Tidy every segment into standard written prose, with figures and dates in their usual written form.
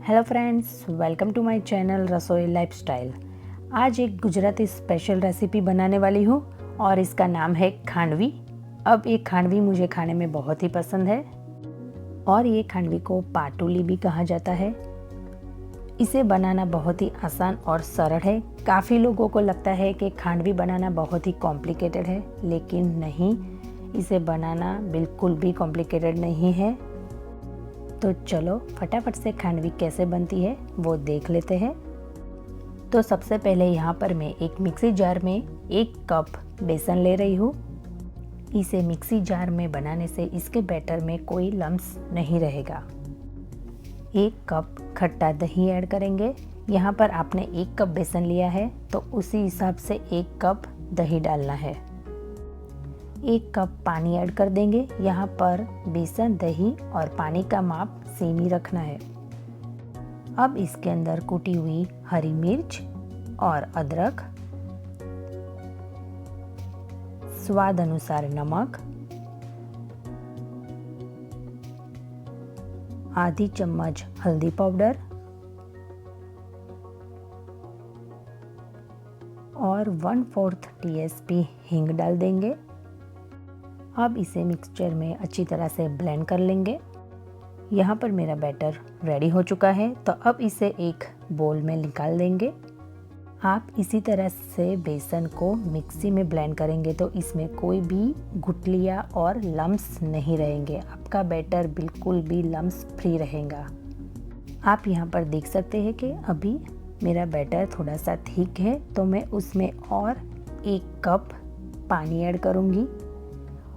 Hello friends, welcome to my channel Rasoi Lifestyle. आज एक Gujarati special recipe बनाने वाली हूँ और इसका नाम है खांडवी। अब ये खांडवी मुझे खाने में बहुत ही पसंद है और ये खांडवी को पाटुली भी कहा जाता है। इसे बनाना बहुत ही आसान और सरल है। काफ़ी लोगों को लगता है कि खांडवी बनाना बहुत ही कॉम्प्लिकेटेड है, लेकिन नहीं, इसे बनाना बिल्कुल भी कॉम्प्लिकेटेड नहीं है। तो चलो फटाफट से खांडवी कैसे बनती है वो देख लेते हैं। तो सबसे पहले यहाँ पर मैं एक मिक्सी जार में 1 कप बेसन ले रही हूँ। इसे मिक्सी जार में बनाने से इसके बैटर में कोई लम्स नहीं रहेगा। 1 कप खट्टा दही ऐड करेंगे। यहाँ पर आपने 1 कप बेसन लिया है तो उसी हिसाब से 1 कप दही डालना है। 1 कप पानी ऐड कर देंगे। यहाँ पर बेसन, दही और पानी का माप सेम ही रखना है। अब इसके अंदर कुटी हुई हरी मिर्च और अदरक, स्वाद अनुसार नमक, आधी चम्मच हल्दी पाउडर और 1/4 टीएसपी हींग डाल देंगे। अब इसे मिक्सचर में अच्छी तरह से ब्लेंड कर लेंगे। यहाँ पर मेरा बैटर रेडी हो चुका है तो अब इसे एक बोल में निकाल देंगे। आप इसी तरह से बेसन को मिक्सी में ब्लेंड करेंगे तो इसमें कोई भी गुठलियाँ और लम्स नहीं रहेंगे। आपका बैटर बिल्कुल भी लम्स फ्री रहेगा। आप यहाँ पर देख सकते हैं कि अभी मेरा बैटर थोड़ा सा थिक है तो मैं उसमें और 1 कप पानी ऐड करूँगी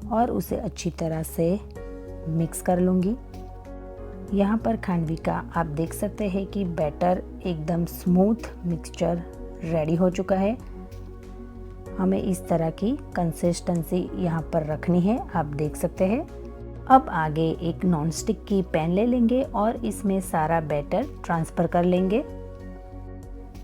और उसे अच्छी तरह से मिक्स कर लूँगी। यहाँ पर खांडवी का आप देख सकते हैं कि बैटर एकदम स्मूथ मिक्सचर रेडी हो चुका है। हमें इस तरह की कंसिस्टेंसी यहाँ पर रखनी है, आप देख सकते हैं। अब आगे एक नॉन स्टिक की पैन ले लेंगे और इसमें सारा बैटर ट्रांसफ़र कर लेंगे।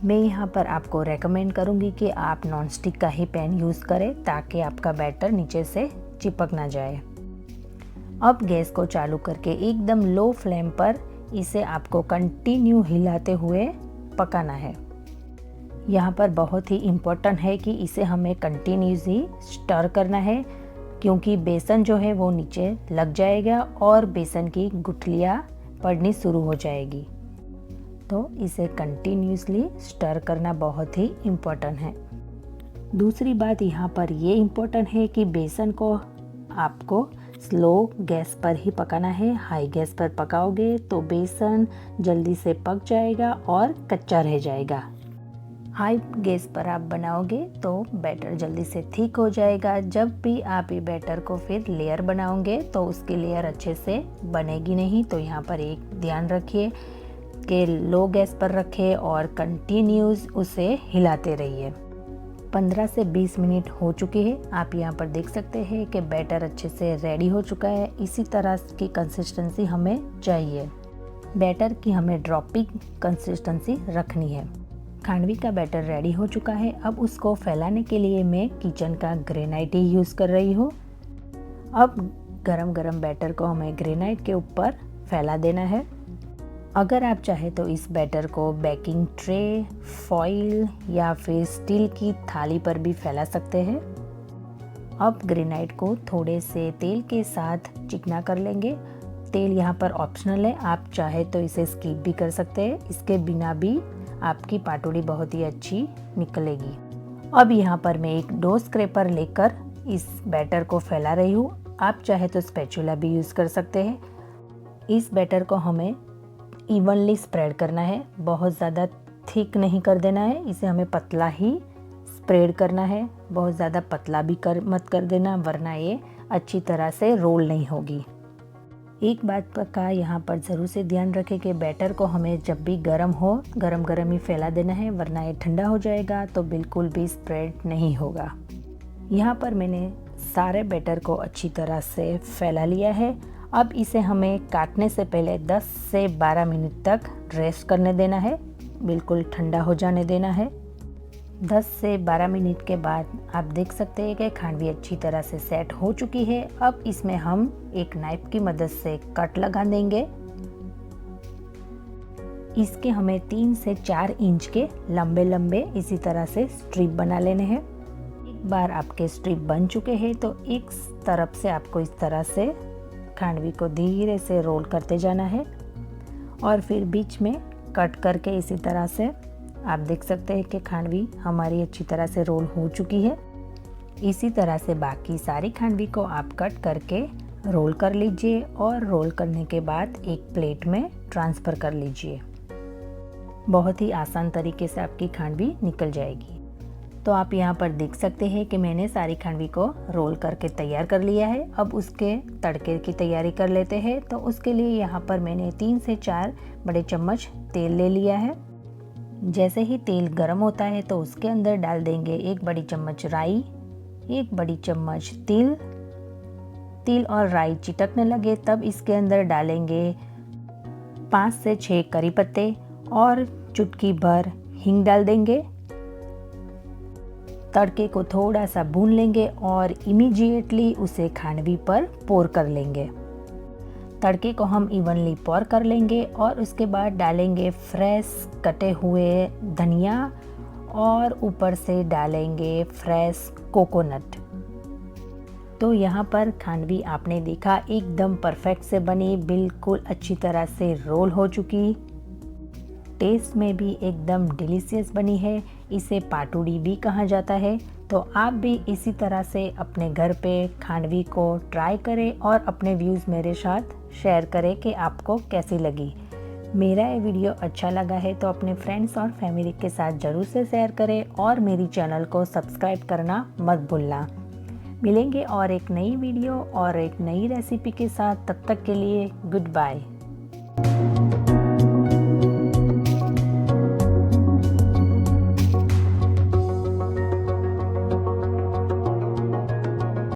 मैं यहाँ पर आपको रेकमेंड करूँगी कि आप नॉन स्टिक का ही पैन यूज़ करें ताकि आपका बैटर नीचे से चिपक ना जाए। अब गैस को चालू करके एकदम लो फ्लेम पर इसे आपको कंटिन्यू हिलाते हुए पकाना है। यहाँ पर बहुत ही इम्पोर्टेंट है कि इसे हमें कंटिन्यूसली स्टर करना है, क्योंकि बेसन जो है वो नीचे लग जाएगा और बेसन की गुठलियाँ पड़नी शुरू हो जाएगी। तो इसे कंटिन्यूसली स्टर करना बहुत ही इम्पोर्टेंट है। दूसरी बात यहाँ पर ये इम्पोर्टेंट है कि बेसन को आपको स्लो गैस पर ही पकाना है। हाई गैस पर पकाओगे तो बेसन जल्दी से पक जाएगा और कच्चा रह जाएगा। हाई गैस पर आप बनाओगे तो बैटर जल्दी से थिक हो जाएगा। जब भी आप ये बैटर को फिर लेयर बनाओगे तो उसकी लेयर अच्छे से बनेगी नहीं। तो यहाँ पर एक ध्यान रखिए कि लो गैस पर रखें और कंटिन्यूस उसे हिलाते रहिए। 15 से 20 मिनट हो चुके हैं। आप यहाँ पर देख सकते हैं कि बैटर अच्छे से रेडी हो चुका है। इसी तरह की कंसिस्टेंसी हमें चाहिए। बैटर की हमें ड्रॉपिंग कंसिस्टेंसी रखनी है। खांडवी का बैटर रेडी हो चुका है। अब उसको फैलाने के लिए मैं किचन का ग्रेनाइट ही यूज़ कर रही हूँ। अब गरम गरम बैटर को हमें ग्रेनाइट के ऊपर फैला देना है। अगर आप चाहें तो इस बैटर को बेकिंग ट्रे, फॉइल या फिर स्टील की थाली पर भी फैला सकते हैं। अब ग्रेनाइट को थोड़े से तेल के साथ चिकना कर लेंगे। तेल यहाँ पर ऑप्शनल है, आप चाहे तो इसे स्किप भी कर सकते हैं। इसके बिना भी आपकी पाटुड़ी बहुत ही अच्छी निकलेगी। अब यहाँ पर मैं एक डो स्क्रैपर लेकर इस बैटर को फैला रही हूँ। आप चाहे तो स्पैचुला भी यूज़ कर सकते हैं। इस बैटर को हमें इवनली स्प्रेड करना है, बहुत ज़्यादा थिक नहीं कर देना है। इसे हमें पतला ही स्प्रेड करना है, बहुत ज़्यादा पतला भी मत कर देना, वरना ये अच्छी तरह से रोल नहीं होगी। एक बात का यहाँ पर ज़रूर से ध्यान रखें कि बैटर को हमें जब भी गर्म हो, गरम गरम ही फैला देना है, वरना ये ठंडा हो जाएगा तो बिल्कुल भी स्प्रेड नहीं होगा। यहाँ पर मैंने सारे बैटर को अच्छी तरह से फैला लिया है। अब इसे हमें काटने से पहले 10 से 12 मिनट तक रेस्ट करने देना है, बिल्कुल ठंडा हो जाने देना है। 10 से 12 मिनट के बाद आप देख सकते हैं कि खांडवी अच्छी तरह से सेट हो चुकी है। अब इसमें हम एक नाइफ की मदद से कट लगा देंगे। इसके हमें 3 से 4 इंच के लंबे लंबे इसी तरह से स्ट्रिप बना लेने हैं। एक बार आपके स्ट्रिप बन चुके हैं तो एक तरफ से आपको इस तरह से खांडवी को धीरे से रोल करते जाना है और फिर बीच में कट करके इसी तरह से आप देख सकते हैं कि खांडवी हमारी अच्छी तरह से रोल हो चुकी है। इसी तरह से बाकी सारी खांडवी को आप कट करके रोल कर लीजिए और रोल करने के बाद एक प्लेट में ट्रांसफ़र कर लीजिए। बहुत ही आसान तरीके से आपकी खांडवी निकल जाएगी। तो आप यहाँ पर देख सकते हैं कि मैंने सारी खांडवी को रोल करके तैयार कर लिया है। अब उसके तड़के की तैयारी कर लेते हैं। तो उसके लिए यहाँ पर मैंने 3 से 4 बड़े चम्मच तेल ले लिया है। जैसे ही तेल गर्म होता है तो उसके अंदर डाल देंगे 1 बड़ी चम्मच राई, 1 बड़ी चम्मच तिल और राई चिटकने लगे तब इसके अंदर डालेंगे 5 से 6 करी पत्ते और चुटकी भर हींग डाल देंगे। तड़के को थोड़ा सा भून लेंगे और इमीडिएटली उसे खांडवी पर पोर कर लेंगे। तड़के को हम इवनली पोर कर लेंगे और उसके बाद डालेंगे फ्रेश कटे हुए धनिया और ऊपर से डालेंगे फ्रेश कोकोनट। तो यहाँ पर खांडवी आपने देखा एकदम परफेक्ट से बनी, बिल्कुल अच्छी तरह से रोल हो चुकी, टेस्ट में भी एकदम डिलीशियस बनी है। इसे पाटूड़ी भी कहा जाता है। तो आप भी इसी तरह से अपने घर पे खांडवी को ट्राई करें और अपने व्यूज़ मेरे साथ शेयर करें कि आपको कैसी लगी। मेरा ये वीडियो अच्छा लगा है तो अपने फ्रेंड्स और फैमिली के साथ ज़रूर से शेयर करें और मेरी चैनल को सब्सक्राइब करना मत भूलना। मिलेंगे और एक नई वीडियो और एक नई रेसिपी के साथ, तब तक के लिए गुड बाय।